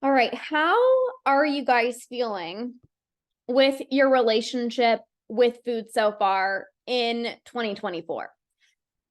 All right. How are you guys feeling with your relationship with food so far in 2024?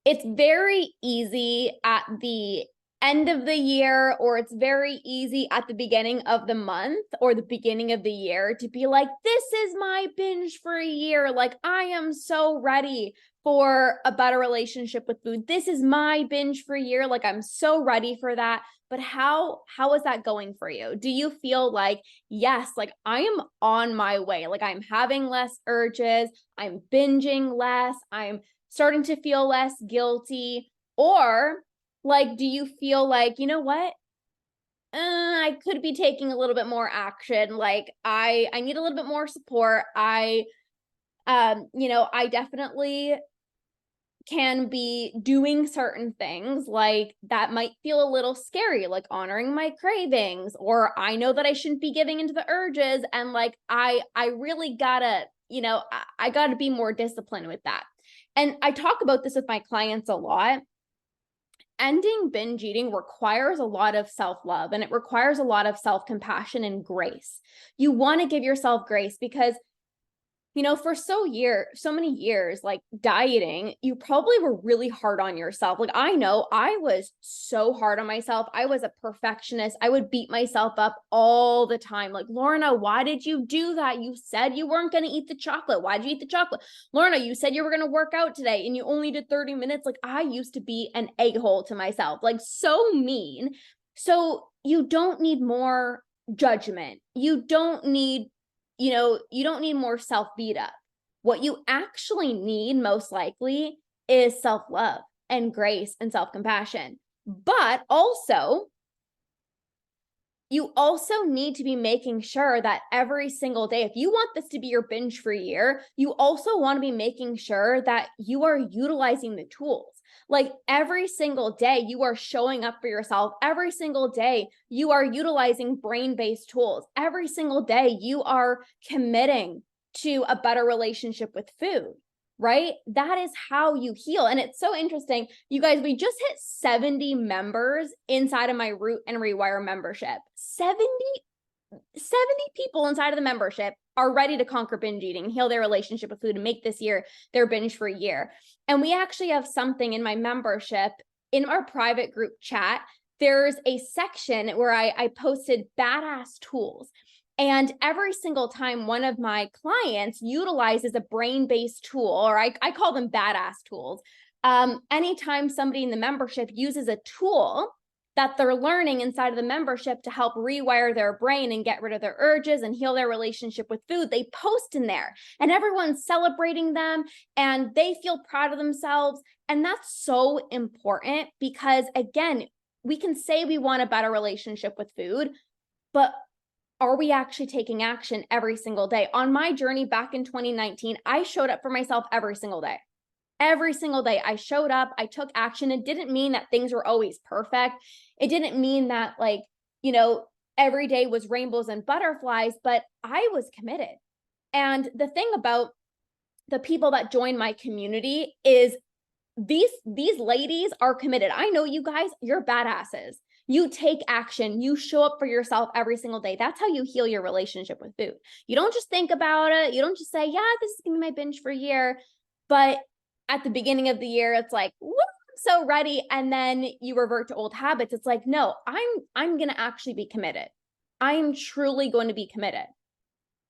It's very easy at the end of the year, or it's very easy at the beginning of the month or the beginning of the year to be like, this is my binge for a year. Like, I am so ready for a better relationship with food. This is my binge for a year. Like, I'm so ready for that. But how is that going for you? Do you feel like, yes, like I am on my way, like I'm having less urges, I'm binging less, I'm starting to feel less guilty? Or like, do you feel like, you know what? I could be taking a little bit more action. Like I need a little bit more support. I definitely can be doing certain things like that might feel a little scary, like honoring my cravings, or I know that I shouldn't be giving into the urges, and like I really gotta, I gotta be more disciplined with that. And I talk about this with my clients a lot. Ending binge eating requires a lot of self-love, and it requires a lot of self-compassion and grace. You want to give yourself grace because for so many years, like dieting, you probably were really hard on yourself. Like I know I was so hard on myself. I was a perfectionist. I would beat myself up all the time. Like, Lorna, why did you do that? You said you weren't going to eat the chocolate. Why did you eat the chocolate? Lorna, you said you were going to work out today and you only did 30 minutes. Like I used to be an a-hole to myself, like so mean. So you don't need more judgment. You don't need more self beat up. What you actually need, most likely, is self love and grace and self compassion. But also, you also need to be making sure that every single day, if you want this to be your binge free year, you also want to be making sure that you are utilizing the tools. Like every single day, you are showing up for yourself. Every single day, you are utilizing brain-based tools. Every single day, you are committing to a better relationship with food, right? That is how you heal. And it's so interesting. You guys, we just hit 70 members inside of my Root and Rewire membership. 70 people inside of the membership are ready to conquer binge eating, heal their relationship with food, and make this year their binge free year. And we actually have something in my membership, in our private group chat. There's a section where I posted badass tools. And every single time one of my clients utilizes a brain-based tool, or I call them badass tools, anytime somebody in the membership uses a tool that they're learning inside of the membership to help rewire their brain and get rid of their urges and heal their relationship with food, they post in there and everyone's celebrating them and they feel proud of themselves. And that's so important because, again, we can say we want a better relationship with food, but are we actually taking action every single day? On my journey back in 2019, I showed up for myself every single day. Every single day I showed up, I took action. It didn't mean that things were always perfect. It didn't mean that every day was rainbows and butterflies, but I was committed. And the thing about the people that join my community is these ladies are committed. I know you guys, you're badasses. You take action. You show up for yourself every single day. That's how you heal your relationship with food. You don't just think about it. You don't just say, yeah, this is going to be my binge for a year. But at the beginning of the year, it's like, whoop, I'm so ready. And then you revert to old habits. It's like, no, I'm going to actually be committed. I'm truly going to be committed.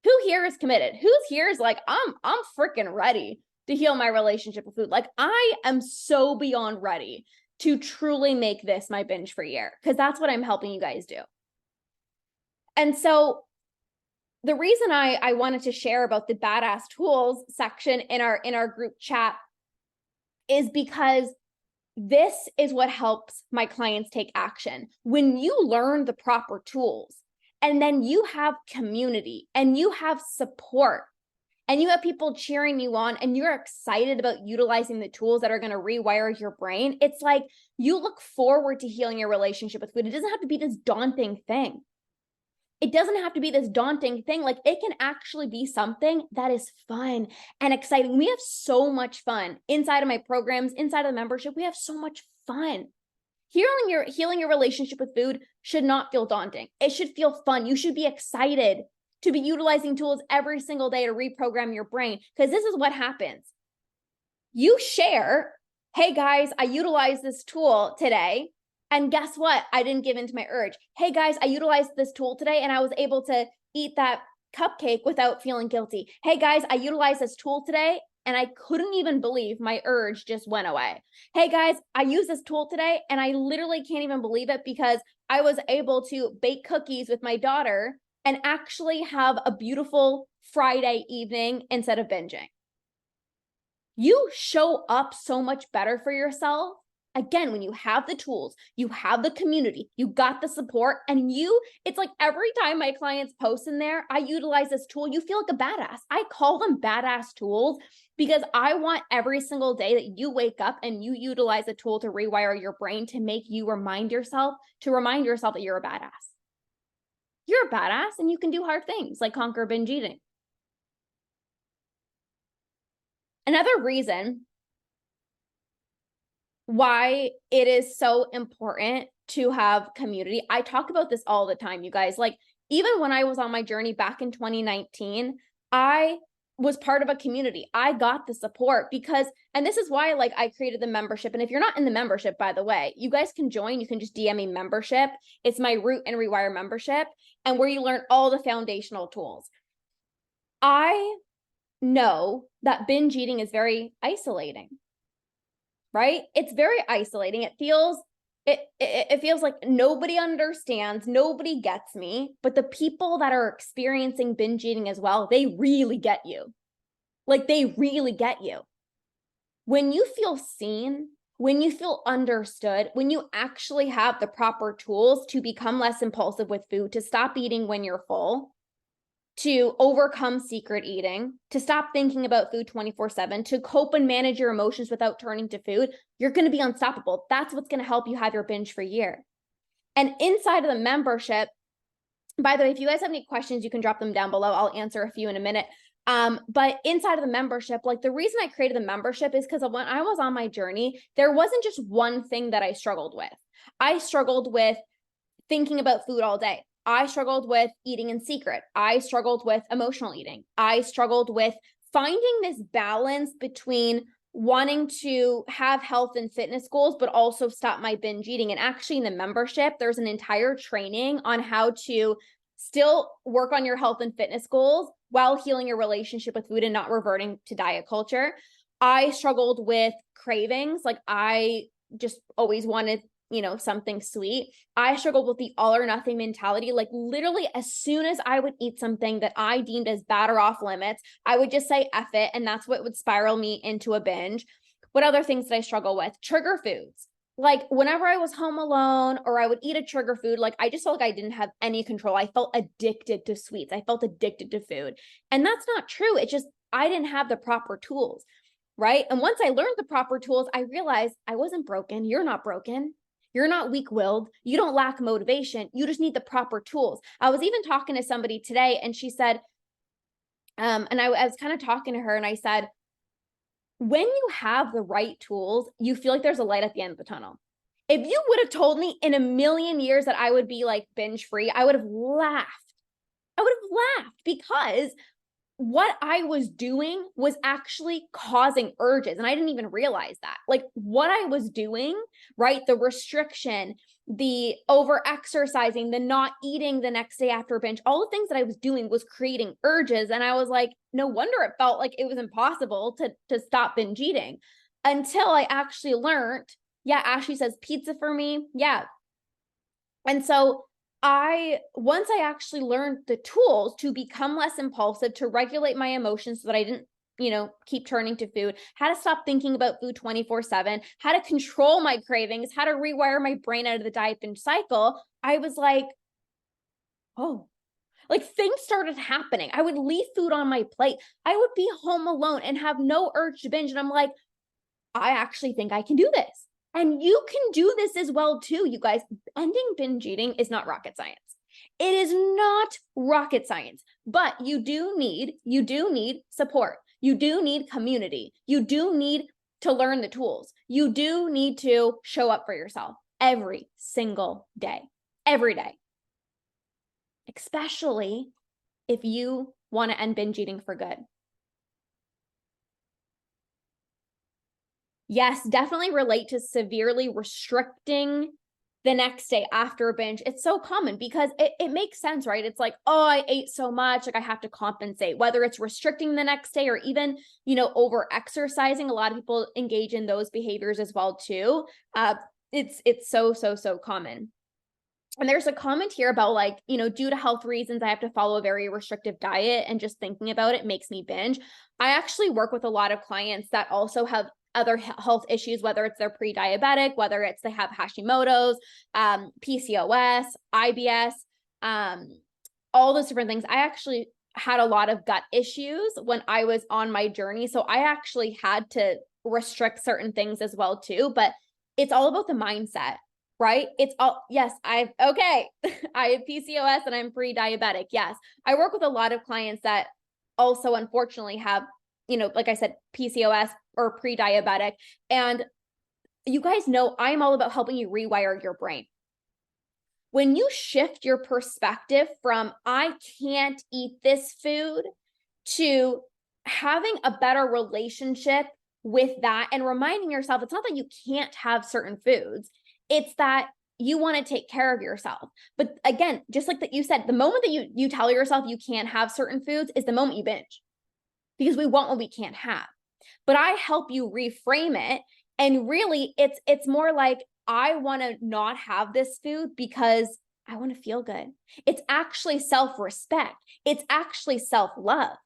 Who here is committed? Who's here is like, I'm freaking ready to heal my relationship with food. Like I am so beyond ready to truly make this my binge free year, because that's what I'm helping you guys do. And so the reason I wanted to share about the badass tools section in our group chat is because this is what helps my clients take action. When you learn the proper tools and then you have community and you have support and you have people cheering you on and you're excited about utilizing the tools that are going to rewire your brain, it's like you look forward to healing your relationship with food. It doesn't have to be this daunting thing. It doesn't have to be this daunting thing. Like it can actually be something that is fun and exciting. We have so much fun inside of my programs, inside of the membership. We have so much fun. Healing your relationship with food should not feel daunting. It should feel fun. You should be excited to be utilizing tools every single day to reprogram your brain, because this is what happens. You share, hey guys, I utilized this tool today, and guess what? I didn't give in to my urge. Hey guys, I utilized this tool today and I was able to eat that cupcake without feeling guilty. Hey guys, I utilized this tool today and I couldn't even believe my urge just went away. Hey guys, I used this tool today and I literally can't even believe it because I was able to bake cookies with my daughter and actually have a beautiful Friday evening instead of binging. You show up so much better for yourself. Again, when you have the tools, you have the community, you got the support, and it's like every time my clients post in there, I utilize this tool, you feel like a badass. I call them badass tools because I want every single day that you wake up and you utilize a tool to rewire your brain to make you remind yourself that you're a badass. You're a badass and you can do hard things like conquer binge eating. Another reason why it is so important to have community. I talk about this all the time, you guys. Like, even when I was on my journey back in 2019, I was part of a community. I got the support because, and this is why like I created the membership. And if you're not in the membership, by the way, you guys can join. You can just DM me membership. It's my Root and Rewire membership, and where you learn all the foundational tools. I know that binge eating is very isolating, right? It's very isolating. It feels like nobody understands, nobody gets me, but the people that are experiencing binge eating as well, they really get you. Like, they really get you. When you feel seen, when you feel understood, when you actually have the proper tools to become less impulsive with food, to stop eating when you're full, to overcome secret eating, to stop thinking about food 24/7, to cope and manage your emotions without turning to food, you're going to be unstoppable. That's what's going to help you have your binge free year. And inside of the membership, by the way, if you guys have any questions, you can drop them down below. I'll answer a few in a minute. But inside of the membership, like, the reason I created the membership is because when I was on my journey, there wasn't just one thing that I struggled with. I struggled with thinking about food all day. I struggled with eating in secret. I struggled with emotional eating. I struggled with finding this balance between wanting to have health and fitness goals, but also stop my binge eating. And actually, in the membership, there's an entire training on how to still work on your health and fitness goals while healing your relationship with food and not reverting to diet culture. I struggled with cravings. Like, I just always wanted something sweet. I struggled with the all or nothing mentality. Like, literally, as soon as I would eat something that I deemed as bad or off limits, I would just say F it. And that's what would spiral me into a binge. What other things did I struggle with? Trigger foods. Like, whenever I was home alone or I would eat a trigger food, like, I just felt like I didn't have any control. I felt addicted to sweets. I felt addicted to food. And that's not true. It's just, I didn't have the proper tools, right? And once I learned the proper tools, I realized I wasn't broken. You're not broken. You're not weak-willed. You don't lack motivation. You just need the proper tools. I was even talking to somebody today, and she said, and I was kind of talking to her, and I said, when you have the right tools, you feel like there's a light at the end of the tunnel. If you would have told me in a million years that I would be like binge free, I would have laughed. I would have laughed because what I was doing was actually causing urges. And I didn't even realize that. Like, what I was doing, right? The restriction, the over exercising, the not eating the next day after a binge, all the things that I was doing was creating urges. And I was like, no wonder it felt like it was impossible to stop binge eating, until I actually learned, yeah, Ashley says pizza for me. Yeah. And so once I actually learned the tools to become less impulsive, to regulate my emotions so that I didn't, keep turning to food, how to stop thinking about food 24/7, how to control my cravings, how to rewire my brain out of the diet binge cycle, I was like, oh, like, things started happening. I would leave food on my plate. I would be home alone and have no urge to binge. And I'm like, I actually think I can do this. And you can do this as well too, you guys. Ending binge eating is not rocket science. It is not rocket science, but you do need support. You do need community. You do need to learn the tools. You do need to show up for yourself. every single day, every day, especially if you want to end binge eating for good. Yes, definitely relate to severely restricting the next day after a binge. It's so common because it makes sense, right? It's like, oh, I ate so much, like I have to compensate, whether it's restricting the next day or even, over exercising. A lot of people engage in those behaviors as well too. It's so common. And there's a comment here about like, due to health reasons, I have to follow a very restrictive diet, and just thinking about it makes me binge. I actually work with a lot of clients that also have other health issues, whether it's they're pre-diabetic, whether it's they have Hashimoto's, PCOS, IBS, all those different things. I actually had a lot of gut issues when I was on my journey. So I actually had to restrict certain things as well too, but it's all about the mindset, right? It's all, yes, I have PCOS and I'm pre-diabetic. Yes. I work with a lot of clients that also unfortunately have, like I said, PCOS or pre-diabetic. And you guys know I'm all about helping you rewire your brain. When you shift your perspective from I can't eat this food to having a better relationship with that and reminding yourself, it's not that you can't have certain foods, it's that you want to take care of yourself. But again, just like that you said, the moment that you tell yourself you can't have certain foods is the moment you binge, because we want what we can't have. But I help you reframe it. And really it's more like, I want to not have this food because I want to feel good. It's actually self-respect. It's actually self-love.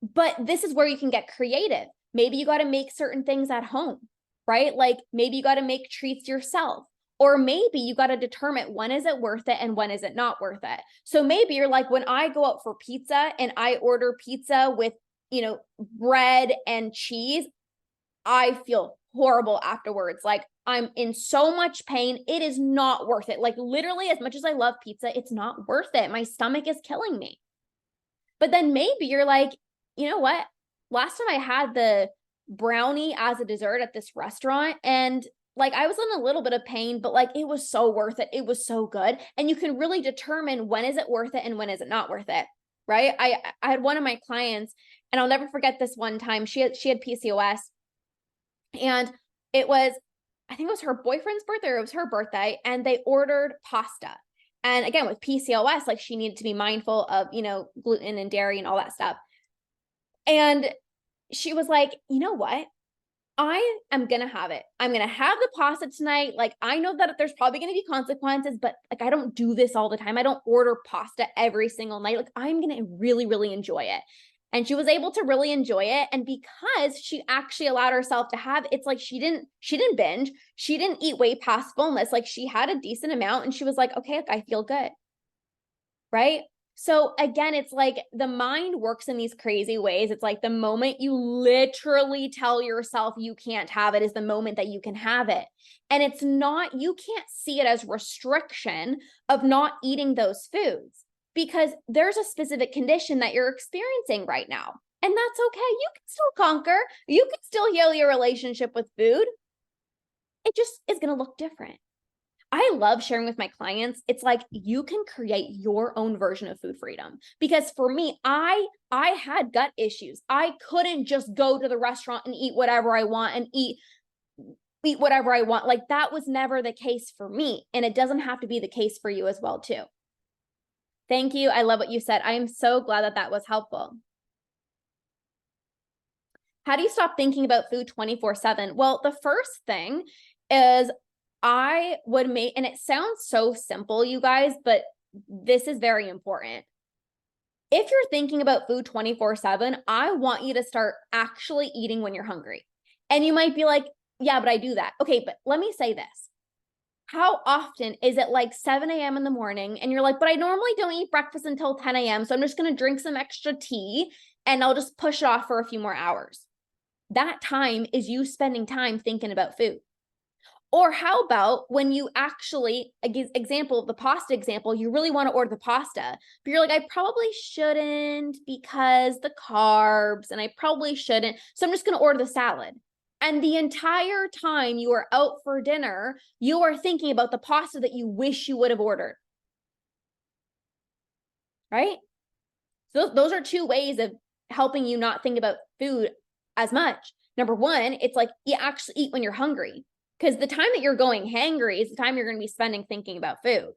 But this is where you can get creative. Maybe you got to make certain things at home, right? Like maybe you got to make treats yourself. Or maybe you got to determine when is it worth it and when is it not worth it. So maybe you're like, when I go out for pizza and I order pizza with, bread and cheese, I feel horrible afterwards. Like I'm in so much pain. It is not worth it. Like literally, as much as I love pizza, it's not worth it. My stomach is killing me. But then maybe you're like, you know what? Last time I had the brownie as a dessert at this restaurant, and like I was in a little bit of pain, but like it was so worth it. It was so good. And you can really determine when is it worth it and when is it not worth it, right? I had one of my clients, and I'll never forget this one time. She had PCOS, and it was, I think it was her boyfriend's birthday, or it was her birthday, and they ordered pasta. And again, with PCOS, like she needed to be mindful of, gluten and dairy and all that stuff. And she was like, you know what? I am going to have it. I'm going to have the pasta tonight. Like, I know that there's probably going to be consequences, but like, I don't do this all the time. I don't order pasta every single night. Like, I'm going to really, really enjoy it. And she was able to really enjoy it. And because she actually allowed herself to have, it's like she didn't binge. She didn't eat way past fullness. Like she had a decent amount, and she was like, okay, I feel good. Right? So again, it's like the mind works in these crazy ways. It's like the moment you literally tell yourself you can't have it is the moment that you can have it. And it's not, you can't see it as restriction of not eating those foods, because there's a specific condition that you're experiencing right now. And that's okay. You can still conquer. You can still heal your relationship with food. It just is going to look different. I love sharing with my clients. It's like you can create your own version of food freedom. Because for me, I had gut issues. I couldn't just go to the restaurant and eat whatever I want and eat whatever I want. Like that was never the case for me. And it doesn't have to be the case for you as well too. Thank you. I love what you said. I am so glad that that was helpful. How do you stop thinking about food 24/7? Well, the first thing is I would make, and it sounds so simple, you guys, but this is very important. If you're thinking about food 24/7, I want you to start actually eating when you're hungry. And you might be like, yeah, but I do that. Okay, but let me say this. How often is it like 7 a.m. in the morning and you're like, but I normally don't eat breakfast until 10 a.m. So I'm just going to drink some extra tea and I'll just push it off for a few more hours. That time is you spending time thinking about food. Or how about when you actually, example, the pasta example, you really want to order the pasta, but you're like, I probably shouldn't because the carbs, and I probably shouldn't. So I'm just going to order the salad. And the entire time you are out for dinner, you are thinking about the pasta that you wish you would have ordered. Right? So those are two ways of helping you not think about food as much. Number one, it's like you actually eat when you're hungry, because the time that you're going hangry is the time you're going to be spending thinking about food.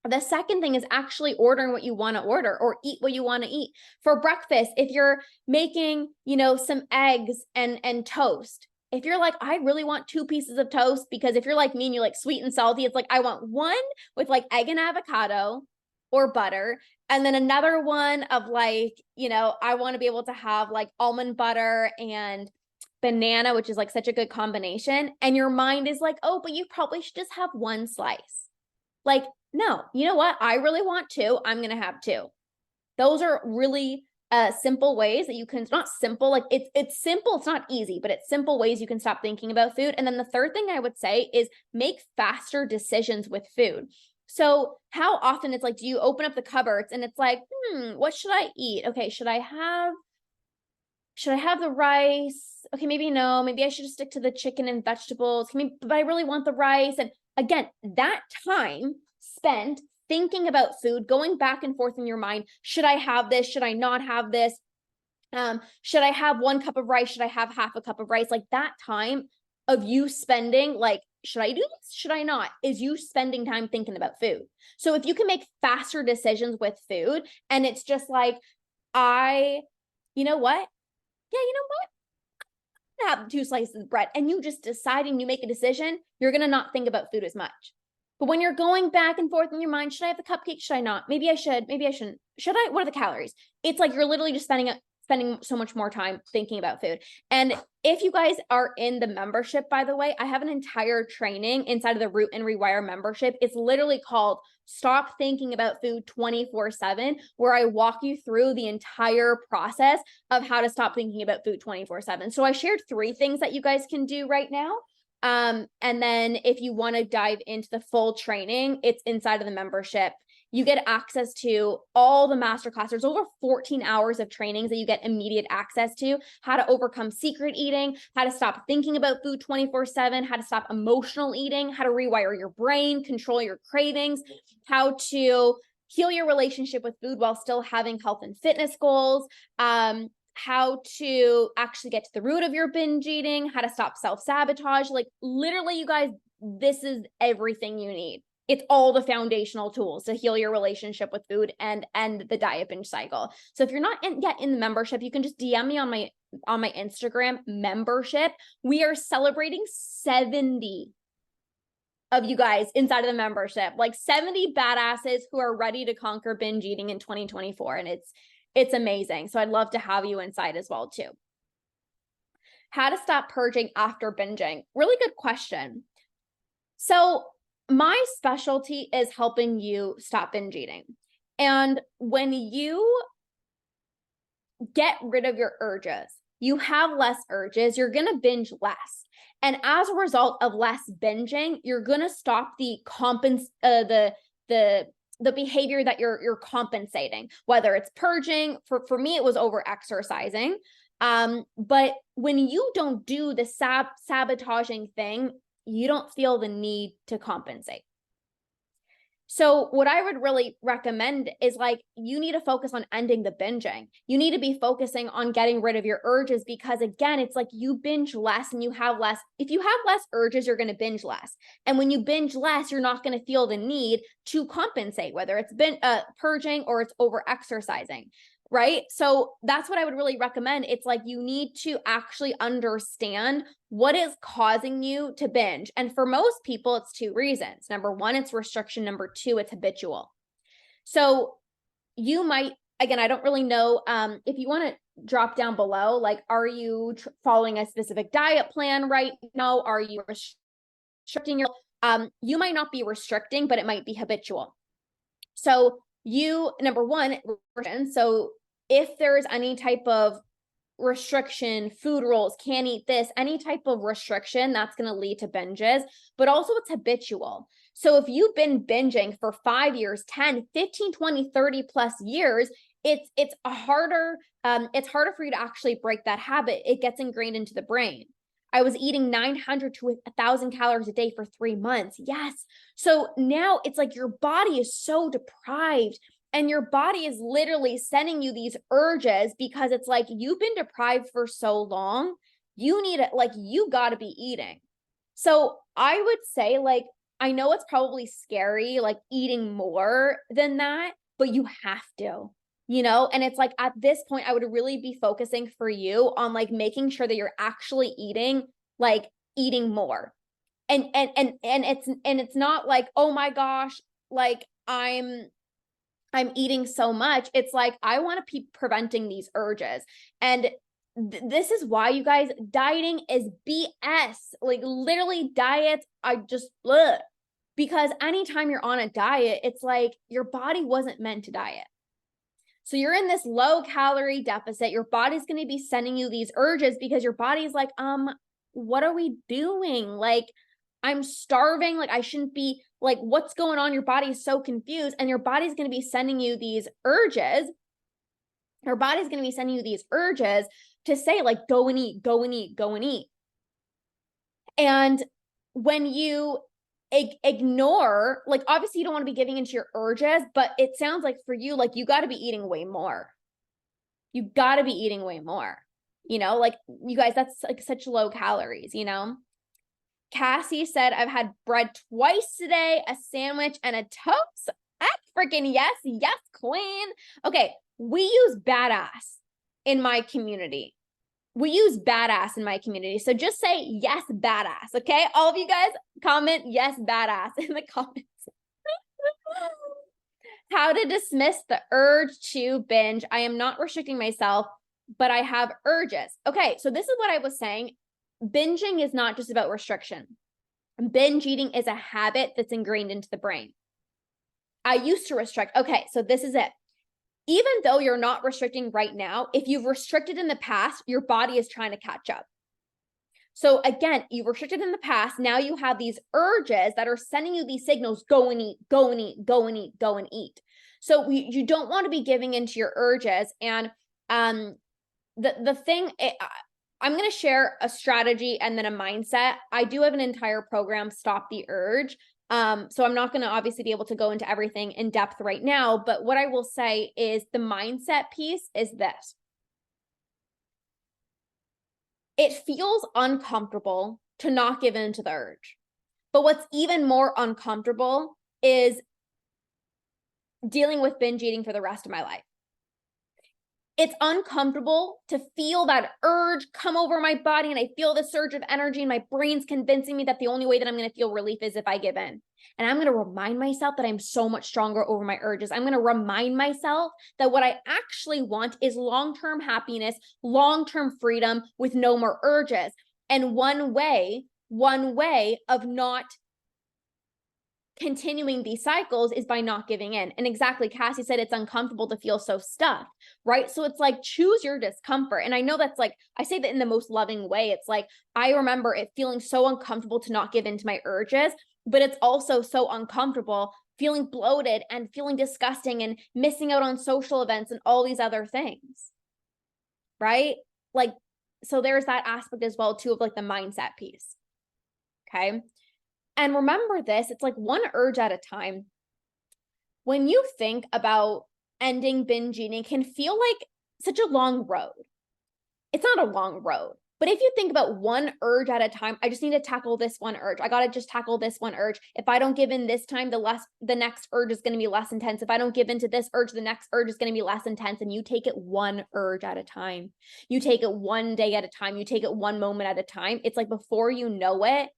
The second thing is actually ordering what you want to order or eat what you want to eat. For breakfast, if you're making, some eggs and toast, if you're like, I really want 2 pieces of toast, because if you're like me and you like sweet and salty, it's like, I want one with like egg and avocado or butter, and then another one of like, I want to be able to have like almond butter and banana, which is like such a good combination. And your mind is like, oh, but you probably should just have one slice. Like, no, you know what? I really want 2. I'm going to have 2. Those are really simple ways that you can, not simple, like it's simple. It's not easy, but it's simple ways you can stop thinking about food. And then the third thing I would say is make faster decisions with food. So how often it's like, do you open up the cupboards and it's like, what should I eat? Okay, should I have the rice? Okay, maybe no. Maybe I should just stick to the chicken and vegetables. But I really want the rice. And again, that time spent thinking about food, going back and forth in your mind. Should I have this? Should I not have this? Should I have 1 cup of rice? Should I have half a cup of rice? Like that time of you spending, like, should I do this? Should I not? Is you spending time thinking about food. So if you can make faster decisions with food, and it's just like, you know what? Yeah, you know what? I'm gonna have 2 slices of bread, and you just decide and you make a decision, you're going to not think about food as much. But when you're going back and forth in your mind, should I have the cupcake? Should I not? Maybe I should. Maybe I shouldn't. Should I? What are the calories? It's like you're literally just spending so much more time thinking about food. And if you guys are in the membership, by the way, I have an entire training inside of the Root and Rewire membership. It's literally called Stop Thinking About Food 24/7, where I walk you through the entire process of how to stop thinking about food 24/7. So I shared 3 things that you guys can do right now. And then if you want to dive into the full training, it's inside of the membership. You get access to all the masterclass. There's over 14 hours of trainings that you get immediate access to: how to overcome secret eating, how to stop thinking about food 24/7, how to stop emotional eating, how to rewire your brain, control your cravings, how to heal your relationship with food while still having health and fitness goals, how to actually get to the root of your binge eating, how to stop self-sabotage. Like literally, you guys, this is everything you need. It's all the foundational tools to heal your relationship with food and end the diet binge cycle. So if you're not yet in the membership, you can just DM me on my Instagram membership. We are celebrating 70 of you guys inside of the membership, like 70 badasses who are ready to conquer binge eating in 2024. And it's amazing. So I'd love to have you inside as well too. How to stop purging after binging. Really good question. So my specialty is helping you stop binge eating. And when you get rid of your urges, you have less urges, you're going to binge less. And as a result of less binging, you're going to stop the behavior that you're compensating, whether it's purging. For me, it was over exercising. But when you don't do the sabotaging thing, you don't feel the need to compensate. So what I would really recommend is like, you need to focus on ending the binging. You need to be focusing on getting rid of your urges, because again, it's like you binge less and you have less. If you have less urges, you're going to binge less. And when you binge less, you're not going to feel the need to compensate, whether it's purging or it's over exercising. Right? So that's what I would really recommend. It's like you need to actually understand what is causing you to binge. And for most people, it's 2 reasons. Number 1, it's restriction. Number 2, it's habitual. So you might, again, I don't really know if you want to drop down below, like, are you following a specific diet plan right now? Are you restricting your, you might not be restricting, but it might be habitual. So number 1, so if there's any type of restriction, food rules, can't eat this, any type of restriction, that's going to lead to binges, but also it's habitual. So if you've been binging for 5 years, 10, 15, 20, 30 plus years, it's harder for you to actually break that habit. It gets ingrained into the brain. I was eating 900 to 1,000 calories a day for 3 months. Yes. So now it's like your body is so deprived, and your body is literally sending you these urges because it's like, you've been deprived for so long. You need it. Like, you got to be eating. So I would say, like, I know it's probably scary, like eating more than that, but you have to, and it's like, at this point, I would really be focusing for you on like making sure that you're actually eating, like eating more. And it's not like, oh my gosh, like I'm eating so much. It's like, I want to be preventing these urges. And this is why, you guys, dieting is BS. Like, literally, diets, I just, ugh. Because anytime you're on a diet, it's like your body wasn't meant to diet. So you're in this low calorie deficit. Your body's going to be sending you these urges because your body's like, what are we doing? Like, I'm starving. Like, I shouldn't be, like, what's going on? Your body is so confused, and your body's going to be sending you these urges. Your body's going to be sending you these urges to say, like, go and eat, go and eat, go and eat. And when you ignore, like, obviously you don't want to be giving into your urges, but it sounds like for you, like, you got to be eating way more. You got to be eating way more, like, you guys, that's like such low calories, Cassie said, I've had bread twice today, a sandwich and a toast. Freaking yes, queen. Okay, we use badass in my community. So just say yes, badass. Okay, all of you guys comment yes, badass in the comments. How to dismiss the urge to binge. I am not restricting myself, but I have urges. Okay, so this is what I was saying. Binging is not just about restriction. Binge eating is a habit that's ingrained into the brain. I used to restrict. Okay, so this is it. Even though you're not restricting right now, if you've restricted in the past, your body is trying to catch up. So again, you restricted in the past. Now you have these urges that are sending you these signals, go and eat, go and eat, go and eat, go and eat. So you don't want to be giving into your urges. And the thing, I'm going to share a strategy and then a mindset. I do have an entire program, Stop the Urge. So I'm not going to obviously be able to go into everything in depth right now, but what I will say is the mindset piece is this. It feels uncomfortable to not give in to the urge. But what's even more uncomfortable is dealing with binge eating for the rest of my life. It's uncomfortable to feel that urge come over my body, and I feel the surge of energy, and my brain's convincing me that the only way that I'm going to feel relief is if I give in. And I'm going to remind myself that I'm so much stronger over my urges. I'm going to remind myself that what I actually want is long-term happiness, long-term freedom with no more urges. And one way of not continuing these cycles is by not giving in. And exactly, Cassie said it's uncomfortable to feel so stuffed, right? So it's like, choose your discomfort. And I know that's like, I say that in the most loving way. It's like, I remember it feeling so uncomfortable to not give in to my urges, but it's also so uncomfortable feeling bloated and feeling disgusting and missing out on social events and all these other things, right? Like, so there's that aspect as well too, of like the mindset piece. Okay. And remember this, it's like one urge at a time. When you think about ending binge eating, it can feel like such a long road. It's not a long road, but if you think about one urge at a time, I just need to tackle this one urge. I got to just tackle this one urge. If I don't give in this time, the next urge is going to be less intense. If I don't give into this urge, the next urge is going to be less intense. And you take it one urge at a time. You take it one day at a time. You take it one moment at a time. It's like, before you know it,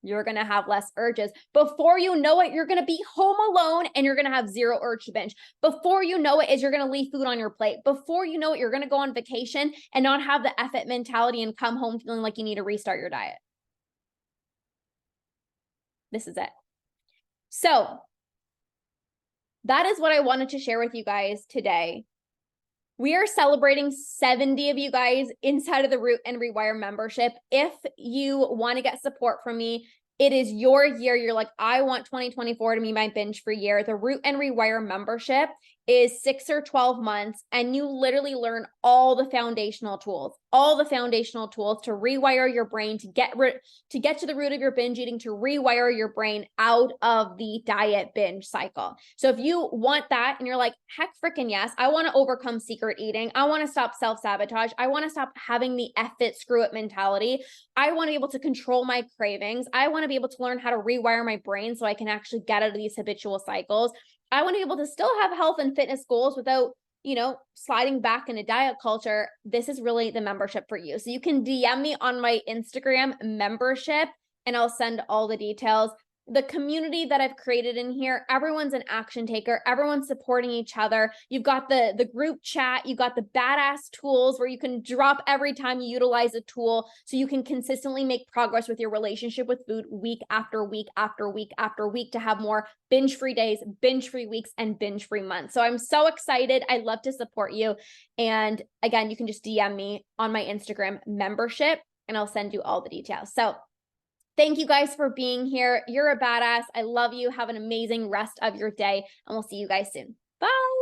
you're going to have less urges. Before you know it, you're going to be home alone and you're going to have zero urge to binge. Before you know it, you're going to leave food on your plate. Before you know it, you're going to go on vacation and not have the F it mentality and come home feeling like you need to restart your diet. This is it. So that is what I wanted to share with you guys today. We are celebrating 70 of you guys inside of the Root and Rewire membership. If you want to get support from me, it is your year. You're like, I want 2024 to be my binge free year. The Root and Rewire membership is 6 or 12 months, and you literally learn all the foundational tools to rewire your brain, to get to the root of your binge eating, to rewire your brain out of the diet binge cycle. So if you want that and you're like, heck freaking yes, I want to overcome secret eating, I want to stop self-sabotage, I want to stop having the F it, screw it mentality, I want to be able to control my cravings, I want to be able to learn how to rewire my brain so I can actually get out of these habitual cycles, I want to be able to still have health and fitness goals without, sliding back into diet culture, this is really the membership for you. So you can DM me on my Instagram membership and I'll send all the details. The community that I've created in here, everyone's an action taker, everyone's supporting each other. You've got the group chat, you've got the badass tools where you can drop every time you utilize a tool so you can consistently make progress with your relationship with food week after week after week after week to have more binge-free days, binge-free weeks, and binge-free months. So I'm so excited. I'd love to support you. And again, you can just DM me on my Instagram membership and I'll send you all the details. So thank you guys for being here. You're a badass. I love you. Have an amazing rest of your day, and we'll see you guys soon. Bye.